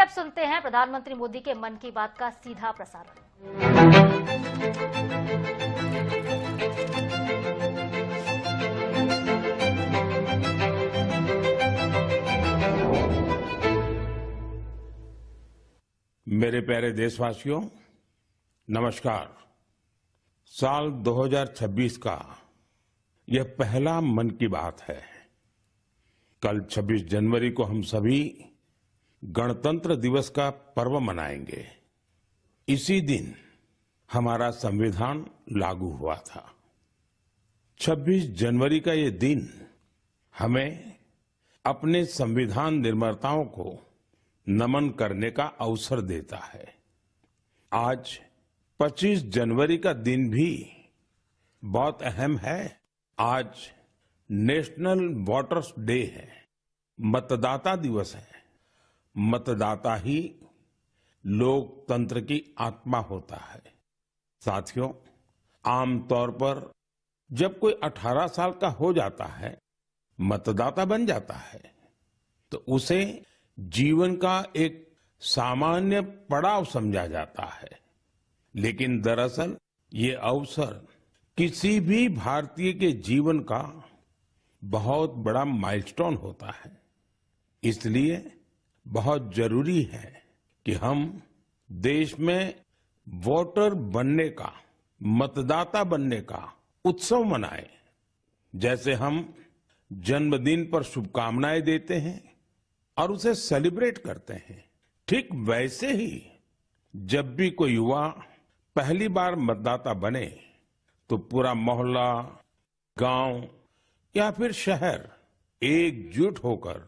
अब सुनते हैं प्रधानमंत्री मोदी के मन की बात का सीधा प्रसारण। मेरे प्यारे देशवासियों, नमस्कार। साल 2026 का यह पहला मन की बात है। कल 26 जनवरी को हम सभी गणतंत्र दिवस का पर्व मनाएंगे। इसी दिन हमारा संविधान लागू हुआ था। 26 जनवरी का ये दिन हमें अपने संविधान निर्माताओं को नमन करने का अवसर देता है। आज 25 जनवरी का दिन भी बहुत अहम है। आज नेशनल वोटर्स डे है, मतदाता दिवस है। मतदाता ही लोकतंत्र की आत्मा होता है। साथियों, आमतौर पर जब कोई 18 साल का हो जाता है, मतदाता बन जाता है, तो उसे जीवन का एक सामान्य पड़ाव समझा जाता है। लेकिन दरअसल ये अवसर किसी भी भारतीय के जीवन का बहुत बड़ा माइलस्टोन होता है। इसलिए बहुत जरूरी है कि हम देश में वोटर बनने का, मतदाता बनने का उत्सव मनाएं। जैसे हम जन्मदिन पर शुभकामनाएं देते हैं और उसे सेलिब्रेट करते हैं, ठीक वैसे ही जब भी कोई युवा पहली बार मतदाता बने तो पूरा मोहल्ला, गांव या फिर शहर एकजुट होकर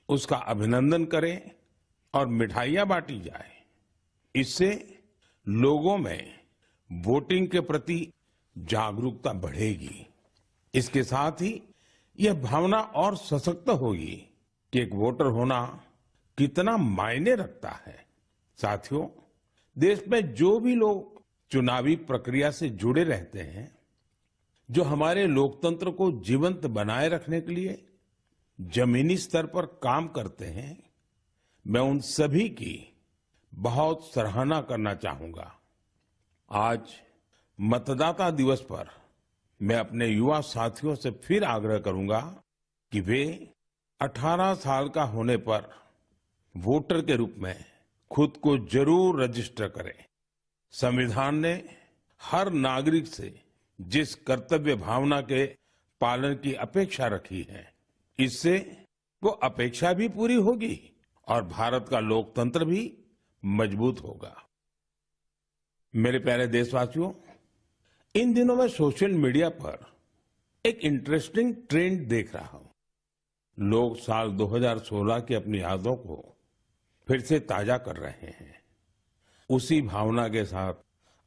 उसका अभिनंदन करें और मिठाइयां बांटी जाए। इससे लोगों में वोटिंग के प्रति जागरूकता बढ़ेगी। इसके साथ ही यह भावना और सशक्त होगी कि एक वोटर होना कितना मायने रखता है। साथियों, देश में जो भी लोग चुनावी प्रक्रिया से जुड़े रहते हैं, जो हमारे लोकतंत्र को जीवंत बनाए रखने के लिए जमीनी स्तर पर काम करते हैं, मैं उन सभी की बहुत सराहना करना चाहूंगा। आज मतदाता दिवस पर मैं अपने युवा साथियों से फिर आग्रह करूंगा कि वे 18 साल का होने पर वोटर के रूप में खुद को जरूर रजिस्टर करें। संविधान ने हर नागरिक से जिस कर्तव्य भावना के पालन की अपेक्षा रखी है, इससे वो अपेक्षा भी पूरी होगी और भारत का लोकतंत्र भी मजबूत होगा। मेरे प्यारे देशवासियों, इन दिनों मैं सोशल मीडिया पर एक इंटरेस्टिंग ट्रेंड देख रहा हूं। लोग साल 2016 की अपनी यादों को फिर से ताजा कर रहे हैं। उसी भावना के साथ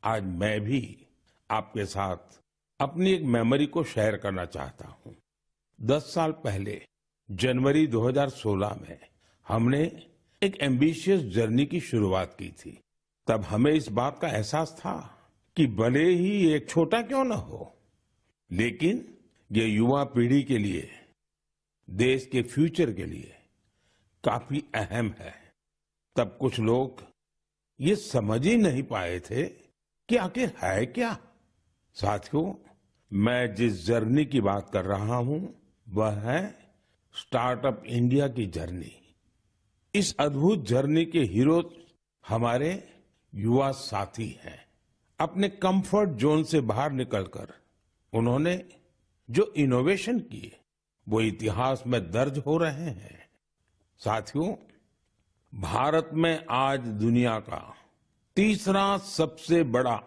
आज मैं भी आपके साथ अपनी एक मेमोरी को शेयर करना चाहता हूं। 10 साल पहले जनवरी 2016 में हमने एक एम्बिशियस जर्नी की शुरुआत की थी। तब हमें इस बात का एहसास था कि भले ही एक छोटा क्यों न हो, लेकिन ये युवा पीढ़ी के लिए, देश के फ्यूचर के लिए काफी अहम है। तब कुछ लोग ये समझ ही नहीं पाए थे कि आखिर है क्या। साथियों, मैं जिस जर्नी की बात कर रहा हूं वह है स्टार्टअप इंडिया की जर्नी। इस अद्भुत जर्नी के हीरो हमारे युवा साथी हैं। अपने कंफर्ट जोन से बाहर निकलकर उन्होंने जो इनोवेशन किए वो इतिहास में दर्ज हो रहे हैं। साथियों, भारत में आज दुनिया का तीसरा सबसे बड़ा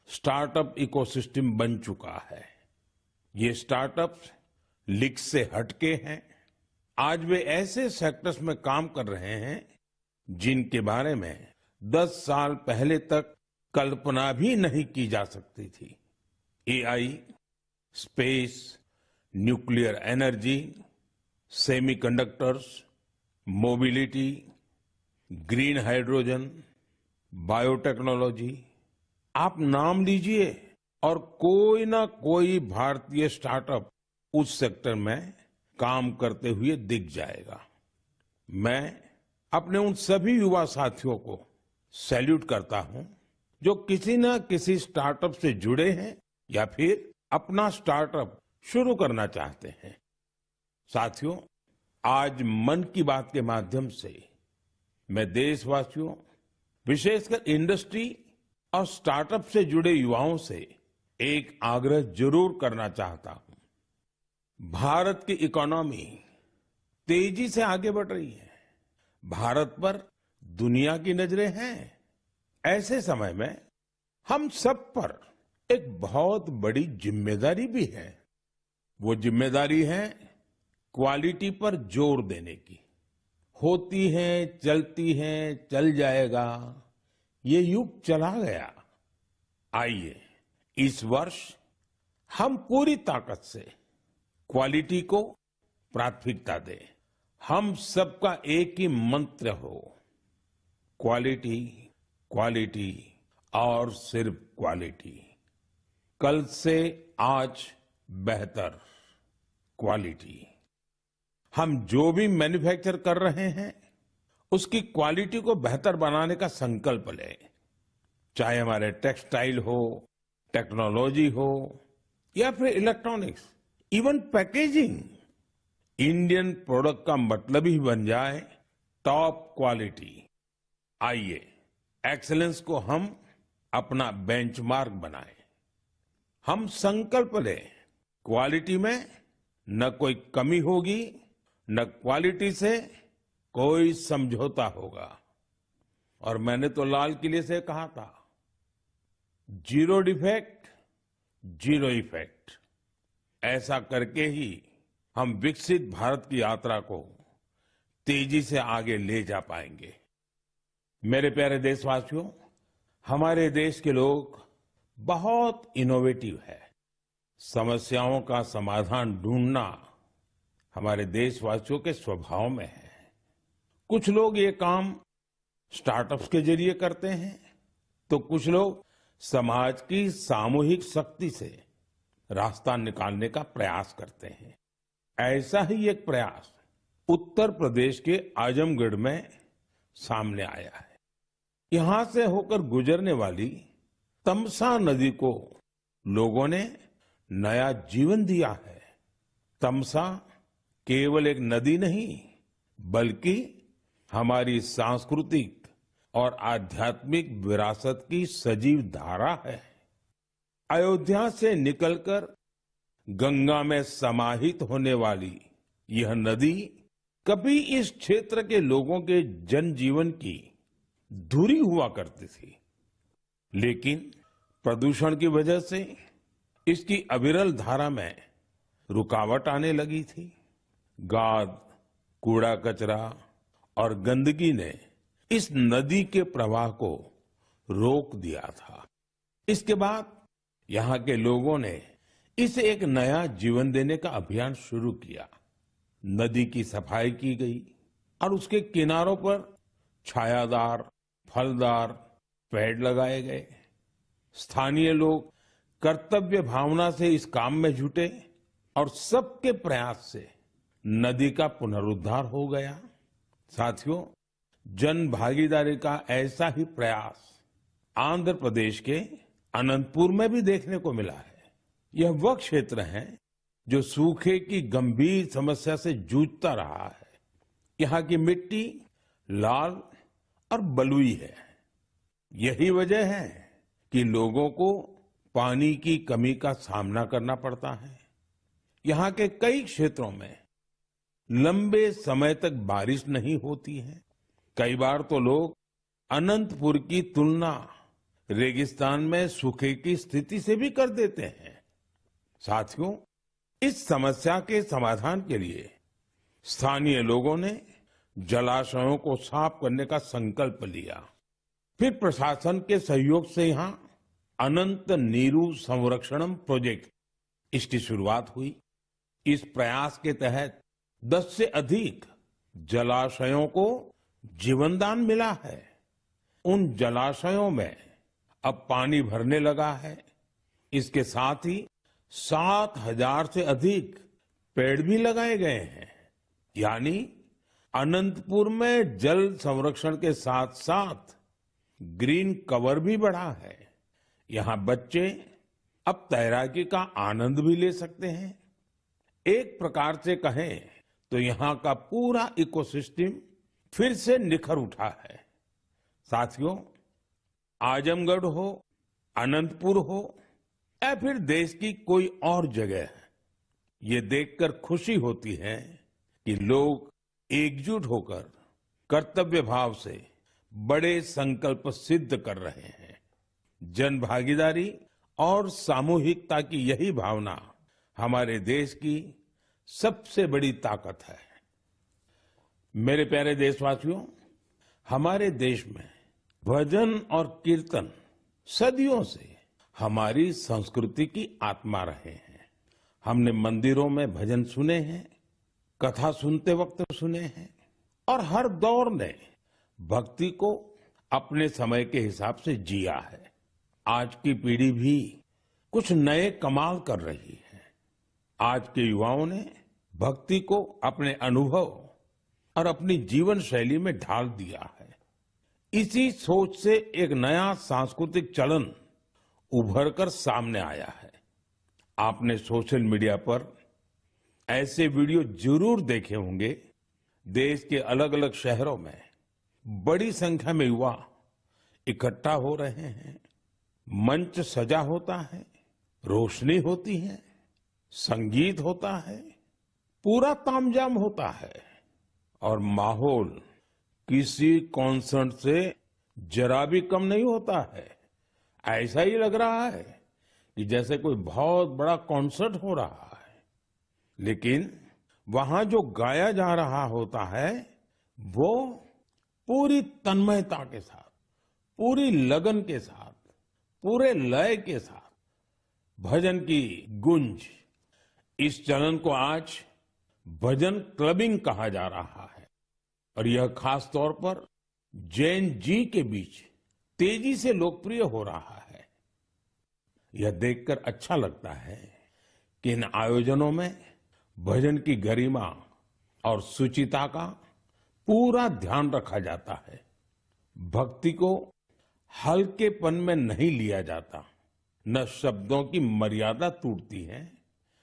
स्टार्टअप इकोसिस्टम बन चुका है। ये स्टार्टअप्स लीग से हटके हैं। आज वे ऐसे सेक्टर्स में काम कर रहे हैं जिनके बारे में 10 साल पहले तक कल्पना भी नहीं की जा सकती थी। AI, space, nuclear energy, semiconductors, mobility, green hydrogen, biotechnology, आप नाम लीजिए और कोई ना कोई भारतीय स्टार्टअप उस सेक्टर में काम करते हुए दिख जाएगा। मैं अपने उन सभी युवा साथियों को सैल्यूट करता हूं जो किसी न किसी स्टार्टअप से जुड़े हैं या फिर अपना स्टार्टअप शुरू करना चाहते हैं। साथियों, आज मन की बात के माध्यम से मैं देशवासियों, विशेषकर इंडस्ट्री और स्टार्टअप से जुड़े युवाओं से एक आग्रह जरूर करना चाहता हूं। भारत की इकोनॉमी तेजी से आगे बढ़ रही है। भारत पर दुनिया की नजरें हैं। ऐसे समय में हम सब पर एक बहुत बड़ी जिम्मेदारी भी है। वो जिम्मेदारी है क्वालिटी पर जोर देने की। होती है, चलती है, चल जाएगा, ये युग चला गया। आइए इस वर्ष हम पूरी ताकत से क्वालिटी को प्राथमिकता दें। हम सबका एक ही मंत्र हो, क्वालिटी, क्वालिटी और सिर्फ क्वालिटी। कल से आज बेहतर क्वालिटी। हम जो भी मैन्युफैक्चर कर रहे हैं उसकी क्वालिटी को बेहतर बनाने का संकल्प लें। चाहे हमारे टेक्सटाइल हो, टेक्नोलॉजी हो या फिर electronics, even packaging. Indian product का मतलब ही बन जाए टॉप क्वालिटी। आइए एक्सीलेंस को हम अपना बेंचमार्क बनाएं। हम संकल्प लें, क्वालिटी में न कोई कमी होगी, न क्वालिटी से कोई समझौता होगा। और मैंने तो लाल किले से कहा था, जीरो डिफेक्ट, जीरो इफेक्ट। ऐसा करके ही हम विकसित भारत की यात्रा को तेजी से आगे ले जा पाएंगे। मेरे प्यारे देशवासियों, हमारे देश के लोग बहुत इनोवेटिव है। समस्याओं का समाधान ढूंढना हमारे देशवासियों के स्वभाव में है। कुछ लोग ये काम स्टार्टअप्स के जरिए करते हैं, तो कुछ लोग समाज की सामूहिक शक्ति से रास्ता निकालने का प्रयास करते हैं। ऐसा ही एक प्रयास उत्तर प्रदेश के आजमगढ़ में सामने आया है। यहां से होकर गुजरने वाली तमसा नदी को लोगों ने नया जीवन दिया है। तमसा केवल एक नदी नहीं, बल्कि हमारी सांस्कृतिक और आध्यात्मिक विरासत की सजीव धारा है। अयोध्या से निकलकर गंगा में समाहित होने वाली यह नदी कभी इस क्षेत्र के लोगों के जनजीवन की धुरी हुआ करती थी, लेकिन प्रदूषण की वजह से इसकी अविरल धारा में रुकावट आने लगी थी। गाद, कूड़ा कचरा और गंदगी ने इस नदी के प्रवाह को रोक दिया था। इसके बाद यहाँ के लोगों ने इसे एक नया जीवन देने का अभियान शुरू किया। नदी की सफाई की गई और उसके किनारों पर छायादार, फलदार पेड़ लगाए गए। स्थानीय लोग कर्तव्य भावना से इस काम में जुटे और सबके प्रयास से नदी का पुनरुद्धार हो गया। साथियों, जन भागीदारी का ऐसा ही प्रयास आंध्र प्रदेश के अनंतपुर में भी देखने को मिला है। यह वह क्षेत्र है जो सूखे की गंभीर समस्या से जूझता रहा है। यहाँ की मिट्टी लाल और बलुई है। यही वजह है कि लोगों को पानी की कमी का सामना करना पड़ता है। यहाँ के कई क्षेत्रों में लंबे समय तक बारिश नहीं होती है। कई बार तो लोग अनंतपुर की तुलना रेगिस्तान में सूखे की स्थिति से भी कर देते हैं। साथियों, इस समस्या के समाधान के लिए स्थानीय लोगों ने जलाशयों को साफ करने का संकल्प लिया। फिर प्रशासन के सहयोग से यहाँ अनंत नीरू संरक्षणम प्रोजेक्ट, इसकी शुरुआत हुई। इस प्रयास के तहत 10 से अधिक जलाशयों को जीवनदान मिला है। उन जलाशयों में अब पानी भरने लगा है। इसके साथ ही 7,000 से अधिक पेड़ भी लगाए गए हैं। यानी अनंतपुर में जल संरक्षण के साथ साथ ग्रीन कवर भी बढ़ा है। यहाँ बच्चे अब तैराकी का आनंद भी ले सकते हैं। एक प्रकार से कहें तो यहाँ का पूरा इकोसिस्टम फिर से निखर उठा है। साथियों, आजमगढ़ हो, अनंतपुर हो या फिर देश की कोई और जगह, ये देखकर खुशी होती है कि लोग एकजुट होकर कर्तव्य भाव से बड़े संकल्प सिद्ध कर रहे हैं। जन भागीदारी और सामूहिकता की यही भावना हमारे देश की सबसे बड़ी ताकत है। मेरे प्यारे देशवासियों, हमारे देश में भजन और कीर्तन सदियों से हमारी संस्कृति की आत्मा रहे हैं। हमने मंदिरों में भजन सुने हैं, कथा सुनते वक्त सुने हैं और हर दौर ने भक्ति को अपने समय के हिसाब से जिया है। आज की पीढ़ी भी कुछ नए कमाल कर रही है। आज के युवाओं ने भक्ति को अपने अनुभव और अपनी जीवन शैली में ढाल दिया है। इसी सोच से एक नया सांस्कृतिक चलन उभर कर सामने आया है। आपने सोशल मीडिया पर ऐसे वीडियो जरूर देखे होंगे। देश के अलग अलग शहरों में बड़ी संख्या में युवा इकट्ठा हो रहे हैं। मंच सजा होता है, रोशनी होती है, संगीत होता है, पूरा तामझाम होता है और माहौल किसी कॉन्सर्ट से जरा भी कम नहीं होता है। ऐसा ही लग रहा है कि जैसे कोई बहुत बड़ा कॉन्सर्ट हो रहा है। लेकिन वहां जो गाया जा रहा होता है वो पूरी तन्मयता के साथ, पूरी लगन के साथ, पूरे लय के साथ, भजन की गूंज। इस चलन को आज भजन क्लबिंग कहा जा रहा है और यह खास तौर पर जैन जी के बीच तेजी से लोकप्रिय हो रहा है। यह देखकर अच्छा लगता है कि इन आयोजनों में भजन की गरिमा और सुचिता का पूरा ध्यान रखा जाता है। भक्ति को हल्केपन में नहीं लिया जाता। न शब्दों की मर्यादा टूटती है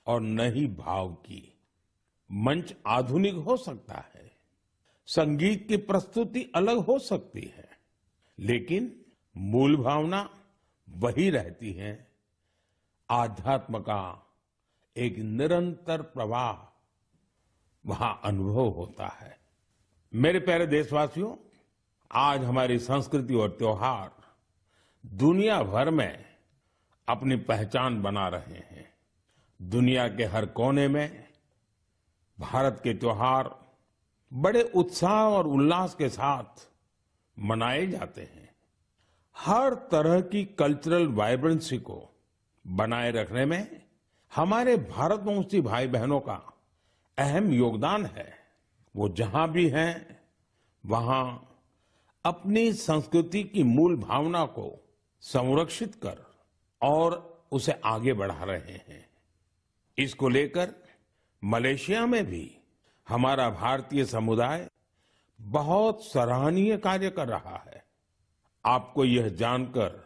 और न ही भाव की। मंच आधुनिक हो सकता है, संगीत की प्रस्तुति अलग हो सकती है, लेकिन मूल भावना वही रहती है। आध्यात्म का एक निरंतर प्रवाह वहां अनुभव होता है। मेरे प्यारे देशवासियों, आज हमारी संस्कृति और त्योहार दुनिया भर में अपनी पहचान बना रहे हैं। दुनिया के हर कोने में भारत के त्योहार बड़े उत्साह और उल्लास के साथ मनाए जाते हैं। हर तरह की कल्चरल वाइब्रेंसी को बनाए रखने में हमारे भारतवंशी भाई बहनों का अहम योगदान है। वो जहां भी हैं वहां अपनी संस्कृति की मूल भावना को संरक्षित कर और उसे आगे बढ़ा रहे हैं। इसको लेकर मलेशिया में भी हमारा भारतीय समुदाय बहुत सराहनीय कार्य कर रहा है। आपको यह जानकर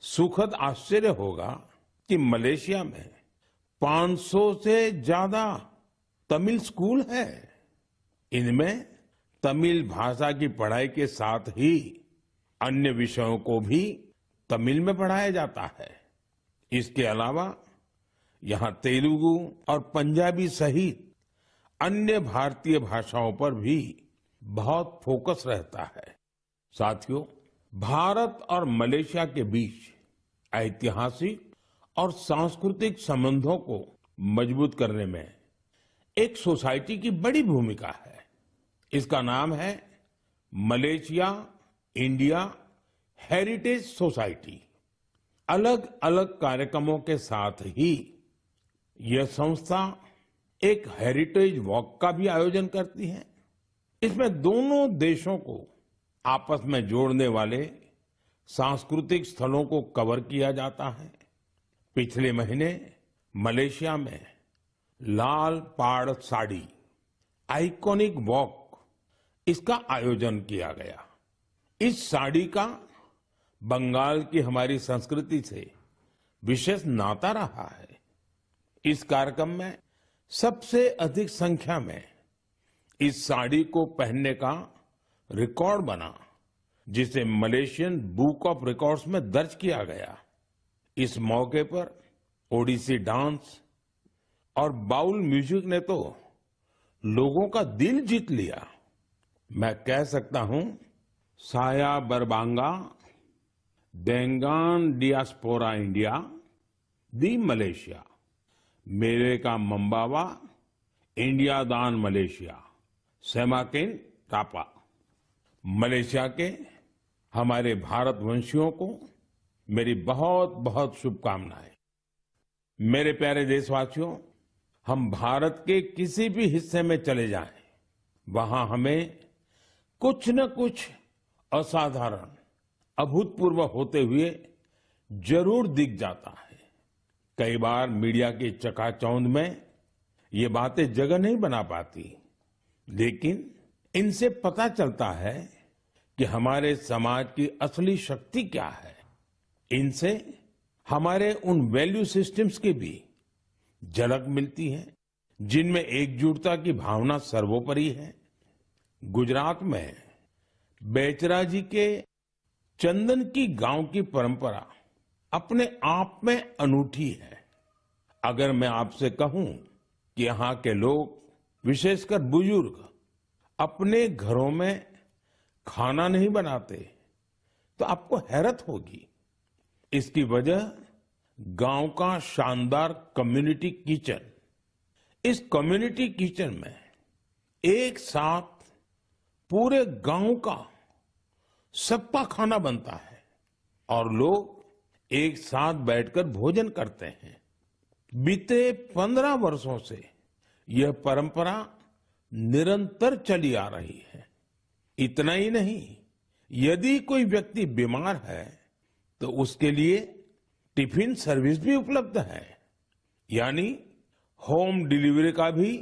सुखद आश्चर्य होगा कि मलेशिया में 500 से ज्यादा तमिल स्कूल है। इनमें तमिल भाषा की पढ़ाई के साथ ही अन्य विषयों को भी तमिल में पढ़ाया जाता है। इसके अलावा यहाँ तेलुगु और पंजाबी सहित अन्य भारतीय भाषाओं पर भी बहुत फोकस रहता है। साथियों, भारत और मलेशिया के बीच ऐतिहासिक और सांस्कृतिक संबंधों को मजबूत करने में एक सोसाइटी की बड़ी भूमिका है। इसका नाम है मलेशिया इंडिया हेरिटेज सोसाइटी। अलग अलग कार्यक्रमों के साथ ही यह संस्था एक हेरिटेज वॉक का भी आयोजन करती है। इसमें दोनों देशों को आपस में जोड़ने वाले सांस्कृतिक स्थलों को कवर किया जाता है। पिछले महीने मलेशिया में लाल पाड़ साड़ी आइकॉनिक वॉक इसका आयोजन किया गया। इस साड़ी का बंगाल की हमारी संस्कृति से विशेष नाता रहा है। इस कार्यक्रम में सबसे अधिक संख्या में इस साड़ी को पहनने का रिकॉर्ड बना, जिसे मलेशियन बुक ऑफ रिकॉर्ड्स में दर्ज किया गया। इस मौके पर ओडिसी डांस और बाउल म्यूजिक ने तो लोगों का दिल जीत लिया। मैं कह सकता हूं, साया बरबांगा देंगान डियास्पोरा इंडिया दी मलेशिया, मेरे का मंबावा इंडिया दान मलेशिया, सेमाकिन टापा। मलेशिया के हमारे भारतवंशियों को मेरी बहुत बहुत शुभकामनाएं। मेरे प्यारे देशवासियों, हम भारत के किसी भी हिस्से में चले जाएं, वहां हमें कुछ न कुछ असाधारण, अभूतपूर्व होते हुए जरूर दिख जाता है। कई बार मीडिया की चकाचौंध में ये बातें जगह नहीं बना पाती, लेकिन इनसे पता चलता है कि हमारे समाज की असली शक्ति क्या है। इनसे हमारे उन वैल्यू सिस्टम्स की भी झलक मिलती है जिनमें एकजुटता की भावना सर्वोपरि है। गुजरात में बेचरा जी के चंदन की गांव की परंपरा अपने आप में अनूठी है। अगर मैं आपसे कहूं कि यहाँ के लोग, विशेषकर बुजुर्ग, अपने घरों में खाना नहीं बनाते, तो आपको हैरत होगी। इसकी वजह गांव का शानदार कम्युनिटी किचन। इस कम्युनिटी किचन में एक साथ पूरे गांव का सबका खाना बनता है और लोग एक साथ बैठकर भोजन करते हैं। बीते 15 वर्षों से यह परंपरा निरंतर चली आ रही है। इतना ही नहीं, यदि कोई व्यक्ति बीमार है तो उसके लिए टिफिन सर्विस भी उपलब्ध है, यानी होम डिलीवरी का भी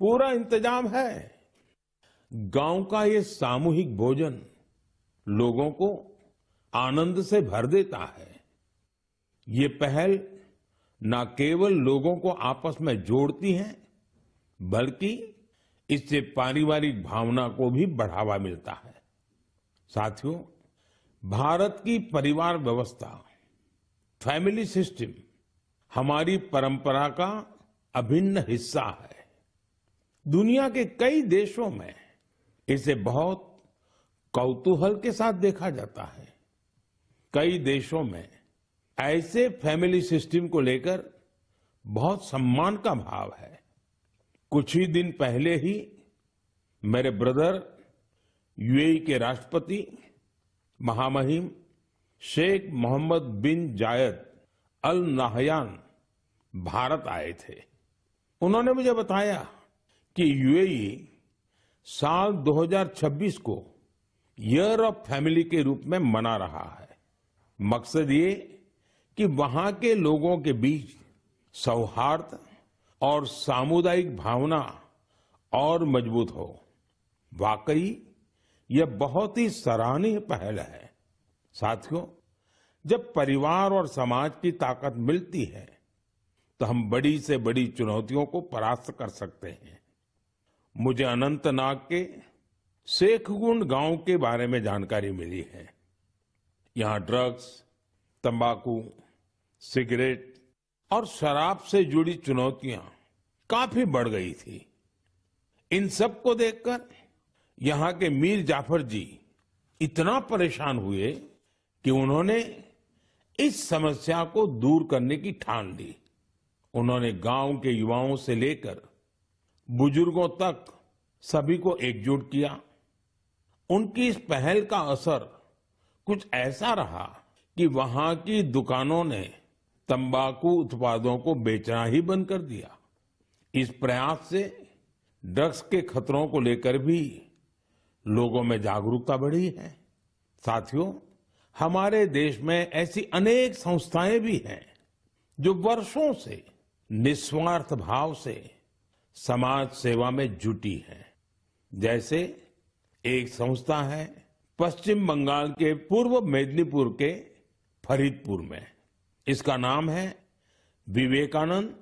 पूरा इंतजाम है। गांव का ये सामूहिक भोजन लोगों को आनंद से भर देता है। ये पहल न केवल लोगों को आपस में जोड़ती है, बल्कि इससे पारिवारिक भावना को भी बढ़ावा मिलता है। साथियों, भारत की परिवार व्यवस्था, फैमिली सिस्टम हमारी परंपरा का अभिन्न हिस्सा है। दुनिया के कई देशों में इसे बहुत कौतूहल के साथ देखा जाता है। कई देशों में ऐसे फैमिली सिस्टम को लेकर बहुत सम्मान का भाव है। कुछ ही दिन पहले ही मेरे ब्रदर यूएई के राष्ट्रपति महामहिम शेख मोहम्मद बिन जायद अल नाहयान भारत आए थे। उन्होंने मुझे बताया कि यूएई साल 2026 को ईयर ऑफ फैमिली के रूप में मना रहा है। मकसद ये कि वहां के लोगों के बीच सौहार्द और सामुदायिक भावना और मजबूत हो। वाकई यह बहुत ही सराहनीय पहल है। साथियों, जब परिवार और समाज की ताकत मिलती है तो हम बड़ी से बड़ी चुनौतियों को परास्त कर सकते हैं। मुझे अनंतनाग के शेखगुंड गांव के बारे में जानकारी मिली है। यहाँ ड्रग्स, तंबाकू, सिगरेट और शराब से जुड़ी चुनौतियां काफी बढ़ गई थी। इन सब को देखकर यहाँ के मीर जाफर जी इतना परेशान हुए कि उन्होंने इस समस्या को दूर करने की ठान ली। उन्होंने गांव के युवाओं से लेकर बुजुर्गों तक सभी को एकजुट किया। उनकी इस पहल का असर कुछ ऐसा रहा कि वहां की दुकानों ने तंबाकू उत्पादों को बेचना ही बंद कर दिया। इस प्रयास से ड्रग्स के खतरों को लेकर भी लोगों में जागरूकता बढ़ी है। साथियों, हमारे देश में ऐसी अनेक संस्थाएं भी हैं जो वर्षों से निस्वार्थ भाव से समाज सेवा में जुटी हैं। जैसे एक संस्था है पश्चिम बंगाल के पूर्व मेदिनीपुर के फरीदपुर में। इसका नाम है विवेकानंद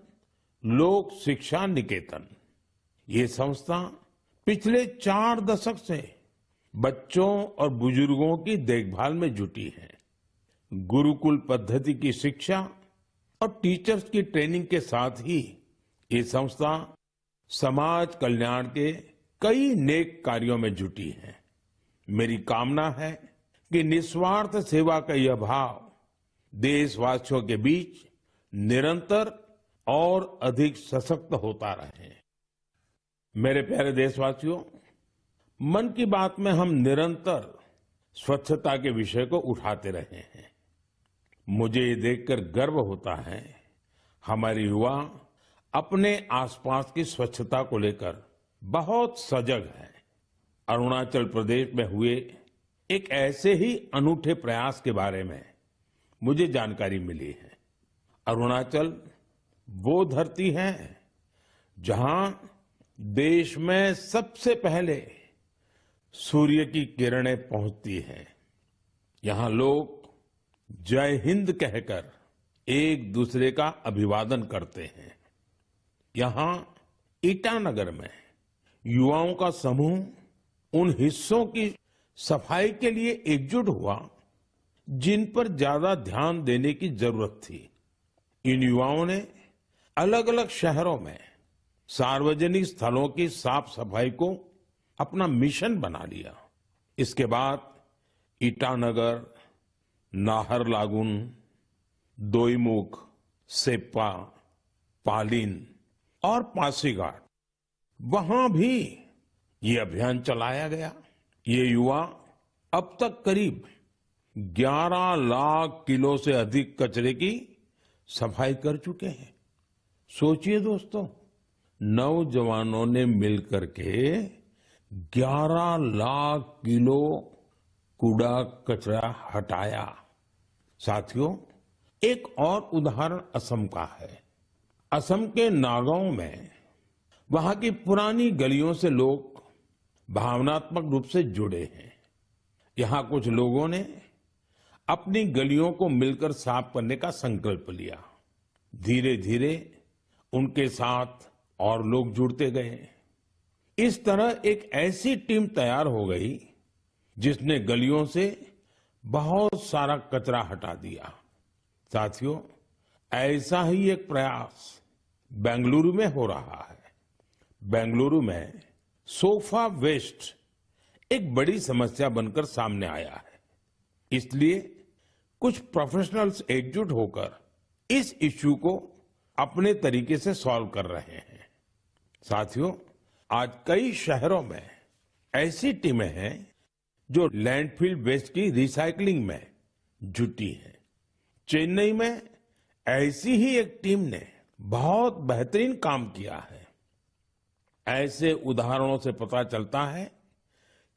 लोक शिक्षा निकेतन। ये संस्था पिछले 4 दशक से बच्चों और बुजुर्गों की देखभाल में जुटी है। गुरुकुल पद्धति की शिक्षा और टीचर्स की ट्रेनिंग के साथ ही ये संस्था समाज कल्याण के कई नेक कार्यों में जुटी है। मेरी कामना है कि निस्वार्थ सेवा का यह भाव देशवासियों के बीच निरंतर और अधिक सशक्त होता रहे। मेरे प्यारे देशवासियों, मन की बात में हम निरंतर स्वच्छता के विषय को उठाते रहे हैं। मुझे ये देखकर गर्व होता है हमारे युवा अपने आसपास की स्वच्छता को लेकर बहुत सजग है। अरुणाचल प्रदेश में हुए एक ऐसे ही अनूठे प्रयास के बारे में मुझे जानकारी मिली है। अरुणाचल वो धरती है जहां देश में सबसे पहले सूर्य की किरणें पहुंचती हैं। यहां लोग जय हिंद कहकर एक दूसरे का अभिवादन करते हैं। यहां ईटानगर में युवाओं का समूह उन हिस्सों की सफाई के लिए एकजुट हुआ जिन पर ज्यादा ध्यान देने की जरूरत थी। इन युवाओं ने अलग अलग शहरों में सार्वजनिक स्थलों की साफ सफाई को अपना मिशन बना लिया। इसके बाद ईटानगर, नाहरलागुन, दोईमुख, सेप्पा, पालिन और पासीघाट, वहां भी ये अभियान चलाया गया। ये युवा अब तक करीब 11 लाख किलो से अधिक कचरे की सफाई कर चुके हैं। सोचिए दोस्तों, नौजवानों ने मिलकर के 11 लाख किलो कूड़ा कचरा हटाया। साथियों, एक और उदाहरण असम का है। असम के नागांव में वहां की पुरानी गलियों से लोग भावनात्मक रूप से जुड़े हैं। यहां कुछ लोगों ने अपनी गलियों को मिलकर साफ करने का संकल्प लिया। धीरे धीरे उनके साथ और लोग जुड़ते गए। इस तरह एक ऐसी टीम तैयार हो गई जिसने गलियों से बहुत सारा कचरा हटा दिया। साथियों, ऐसा ही एक प्रयास बेंगलुरु में हो रहा है। बेंगलुरु में सोफा वेस्ट एक बड़ी समस्या बनकर सामने आया है। इसलिए कुछ प्रोफेशनल्स एकजुट होकर इस इश्यू को अपने तरीके से सॉल्व कर रहे हैं। साथियों, आज कई शहरों में ऐसी टीमें हैं जो लैंडफिल वेस्ट की रिसाइकलिंग में जुटी हैं। चेन्नई में ऐसी ही एक टीम ने बहुत बेहतरीन काम किया है। ऐसे उदाहरणों से पता चलता है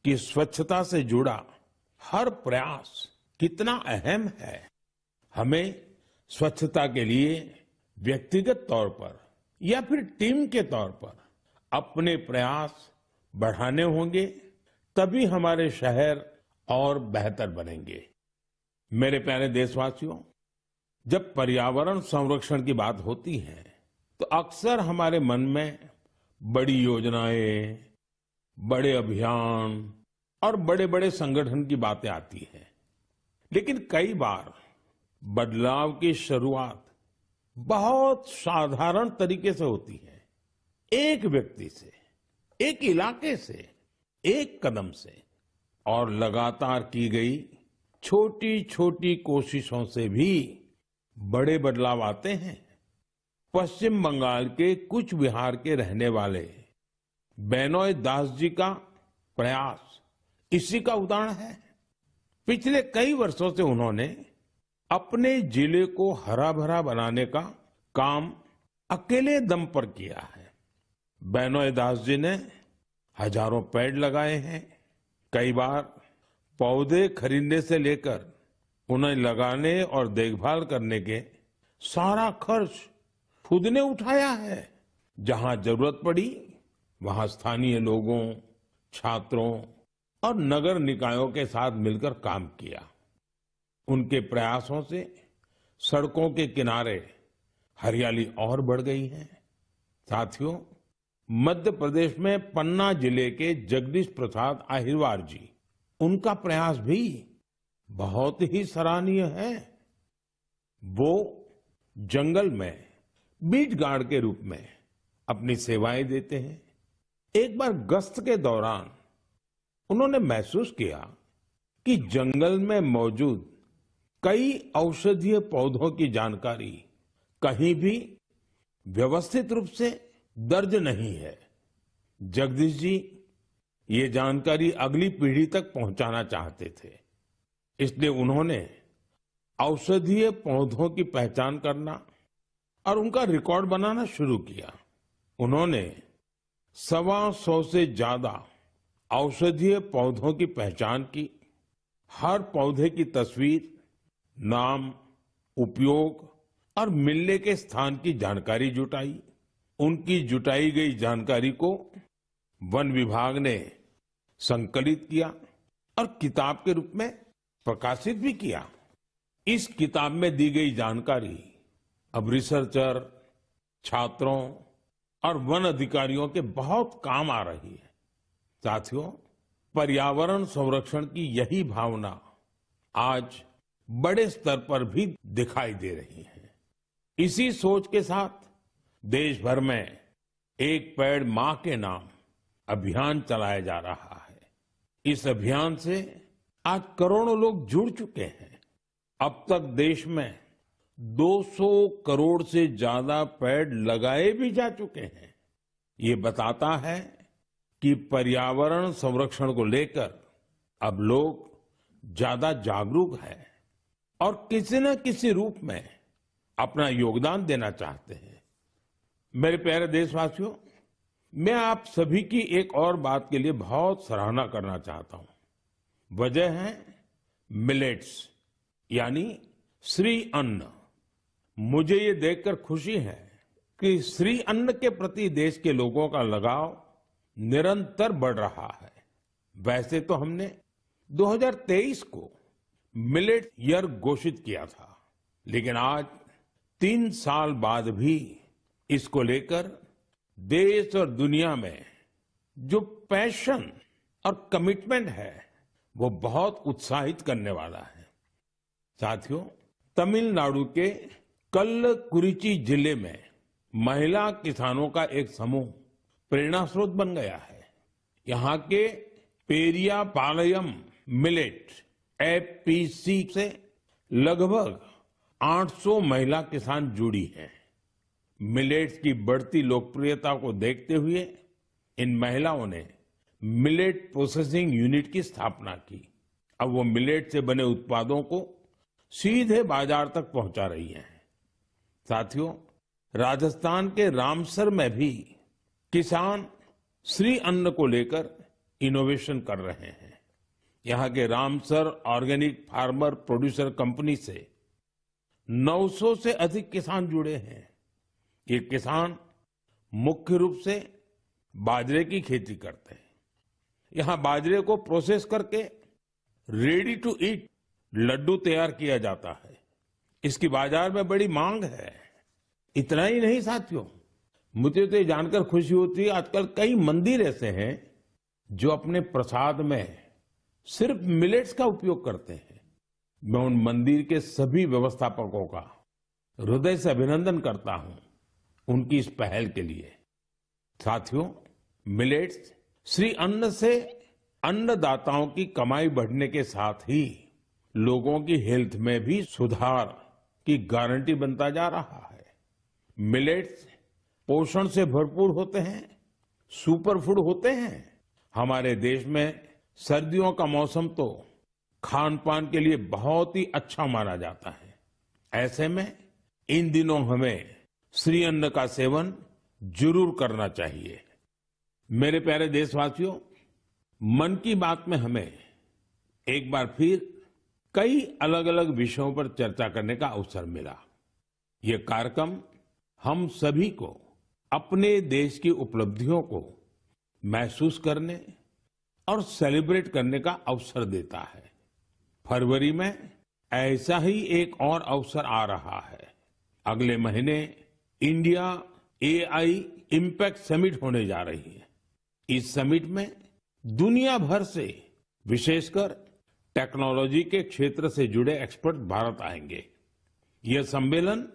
कि स्वच्छता से जुड़ा हर प्रयास कितना अहम है। हमें स्वच्छता के लिए व्यक्तिगत तौर पर या फिर टीम के तौर पर अपने प्रयास बढ़ाने होंगे, तभी हमारे शहर और बेहतर बनेंगे। मेरे प्यारे देशवासियों, जब पर्यावरण संरक्षण की बात होती है तो अक्सर हमारे मन में बड़ी योजनाएं, बड़े अभियान और बड़े बड़े संगठन की बातें आती हैं। लेकिन कई बार बदलाव की शुरुआत बहुत साधारण तरीके से होती है। एक व्यक्ति से, एक इलाके से, एक कदम से, और लगातार की गई छोटी छोटी कोशिशों से भी बड़े बदलाव आते हैं। पश्चिम बंगाल के कुछ बिहार के रहने वाले बेनोय दास जी का प्रयास इसी का उदाहरण है। पिछले कई वर्षों से उन्होंने अपने जिले को हरा भरा बनाने का काम अकेले दम पर किया है। बेनोय दास जी ने हजारों पेड़ लगाए हैं। कई बार पौधे खरीदने से लेकर उन्हें लगाने और देखभाल करने के सारा खर्च खुद ने उठाया है। जहां जरूरत पड़ी वहां स्थानीय लोगों, छात्रों और नगर निकायों के साथ मिलकर काम किया। उनके प्रयासों से सड़कों के किनारे हरियाली और बढ़ गई है। साथियों, मध्य प्रदेश में पन्ना जिले के जगदीश प्रसाद आहिरवार जी, उनका प्रयास भी बहुत ही सराहनीय है। वो जंगल में बीट गार्ड के रूप में अपनी सेवाएं देते हैं। एक बार गश्त के दौरान उन्होंने महसूस किया कि जंगल में मौजूद कई औषधीय पौधों की जानकारी कहीं भी व्यवस्थित रूप से दर्ज नहीं है। जगदीश जी ये जानकारी अगली पीढ़ी तक पहुंचाना चाहते थे, इसलिए उन्होंने औषधीय पौधों की पहचान करना और उनका रिकॉर्ड बनाना शुरू किया। उन्होंने 125 से ज्यादा औषधीय पौधों की पहचान की। हर पौधे की तस्वीर, नाम, उपयोग और मिलने के स्थान की जानकारी जुटाई। उनकी जुटाई गई जानकारी को वन विभाग ने संकलित किया और किताब के रूप में प्रकाशित भी किया। इस किताब में दी गई जानकारी अब रिसर्चर, छात्रों और वन अधिकारियों के बहुत काम आ रही है। साथियों, पर्यावरण संरक्षण की यही भावना आज बड़े स्तर पर भी दिखाई दे रही है। इसी सोच के साथ देश भर में एक पेड़ मां के नाम अभियान चलाया जा रहा है। इस अभियान से आज करोड़ों लोग जुड़ चुके हैं। अब तक देश में 200 करोड़ से ज्यादा पेड़ लगाए भी जा चुके हैं। ये बताता है कि पर्यावरण संरक्षण को लेकर अब लोग ज्यादा जागरूक हैं और किसी न किसी रूप में अपना योगदान देना चाहते हैं। मेरे प्यारे देशवासियों, मैं आप सभी की एक और बात के लिए बहुत सराहना करना चाहता हूं। वजह है मिलेट्स, यानी श्री अन्न। मुझे ये देखकर खुशी है कि श्री अन्न के प्रति देश के लोगों का लगाव निरंतर बढ़ रहा है। वैसे तो हमने 2023 को मिलेट ईयर घोषित किया था, लेकिन आज 3 साल बाद भी इसको लेकर देश और दुनिया में जो पैशन और कमिटमेंट है वो बहुत उत्साहित करने वाला है। साथियों, तमिलनाडु के कल्लकुरिची जिले में महिला किसानों का एक समूह प्रेरणा स्रोत बन गया है। यहाँ के पेरिया पालयम मिलेट एफपीसी से लगभग 800 महिला किसान जुड़ी हैं। मिलेट्स की बढ़ती लोकप्रियता को देखते हुए इन महिलाओं ने मिलेट प्रोसेसिंग यूनिट की स्थापना की। अब वो मिलेट से बने उत्पादों को सीधे बाजार तक पहुंचा रही हैं। साथियों, राजस्थान के रामसर में भी किसान श्री अन्न को लेकर इनोवेशन कर रहे हैं। यहाँ के Ramsar organic farmer producer company से 900 से अधिक किसान जुड़े हैं। ये किसान मुख्य रूप से बाजरे की खेती करते हैं। यहाँ बाजरे को प्रोसेस करके रेडी टू ईट लड्डू तैयार किया जाता है। इसकी बाजार में बड़ी मांग है। इतना ही नहीं साथियों, मुझे तो ये जानकर खुशी होती है आजकल कई मंदिर ऐसे हैं जो अपने प्रसाद में सिर्फ मिलेट्स का उपयोग करते हैं। मैं उन मंदिर के सभी व्यवस्थापकों का हृदय से अभिनंदन करता हूं उनकी इस पहल के लिए। साथियों, मिलेट्स श्री अन्न से अन्नदाताओं की कमाई बढ़ने के साथ ही लोगों की हेल्थ में भी सुधार की गारंटी बनता जा रहा है। मिलेट्स पोषण से भरपूर होते हैं, सुपर फूड होते हैं। हमारे देश में सर्दियों का मौसम तो खान पान के लिए बहुत ही अच्छा माना जाता है। ऐसे में इन दिनों हमें श्री अन्न का सेवन जरूर करना चाहिए। मेरे प्यारे देशवासियों, मन की बात में हमें एक बार फिर कई अलग अलग विषयों पर चर्चा करने का अवसर मिला। ये कार्यक्रम हम सभी को अपने देश की उपलब्धियों को महसूस करने और सेलिब्रेट करने का अवसर देता है। फरवरी में ऐसा ही एक और अवसर आ रहा है। अगले महीने इंडिया एआई इम्पैक्ट समिट होने जा रही है। इस समिट में दुनिया भर से, विशेषकर टेक्नोलॉजी के क्षेत्र से जुड़े एक्सपर्ट भारत आएंगे। यह सम्मेलन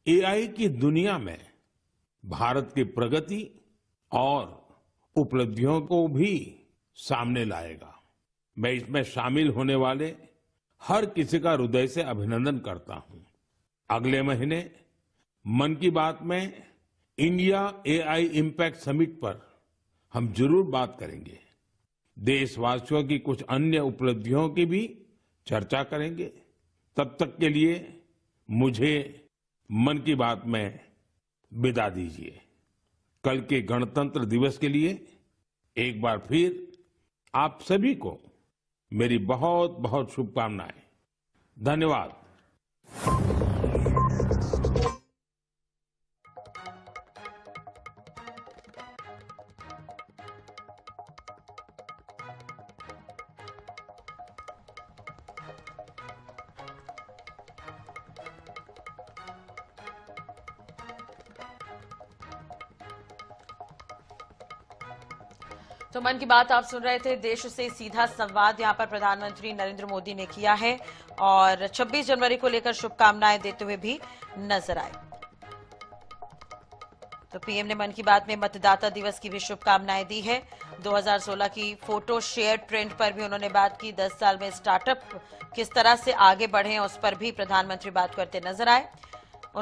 एआई की दुनिया में भारत की प्रगति और उपलब्धियों को भी सामने लाएगा। मैं इसमें शामिल होने वाले हर किसी का हृदय से अभिनंदन करता हूं। अगले महीने मन की बात में इंडिया एआई इम्पैक्ट समिट पर हम जरूर बात करेंगे। देशवासियों की कुछ अन्य उपलब्धियों की भी चर्चा करेंगे। तब तक के लिए मुझे मन की बात में विदा दीजिए। कल के गणतंत्र दिवस के लिए एक बार फिर आप सभी को मेरी बहुत बहुत शुभकामनाएं। धन्यवाद। तो मन की बात आप सुन रहे थे। देश से सीधा संवाद यहां पर प्रधानमंत्री नरेंद्र मोदी ने किया है और 26 जनवरी को लेकर शुभकामनाएं देते हुए भी नजर आए। तो पीएम ने मन की बात में मतदाता दिवस की भी शुभकामनाएं दी है। 2016 की फोटो शेयर ट्रेंड पर भी उन्होंने बात की। 10 साल में स्टार्टअप किस तरह से आगे बढ़े उस पर भी प्रधानमंत्री बात करते नजर आए।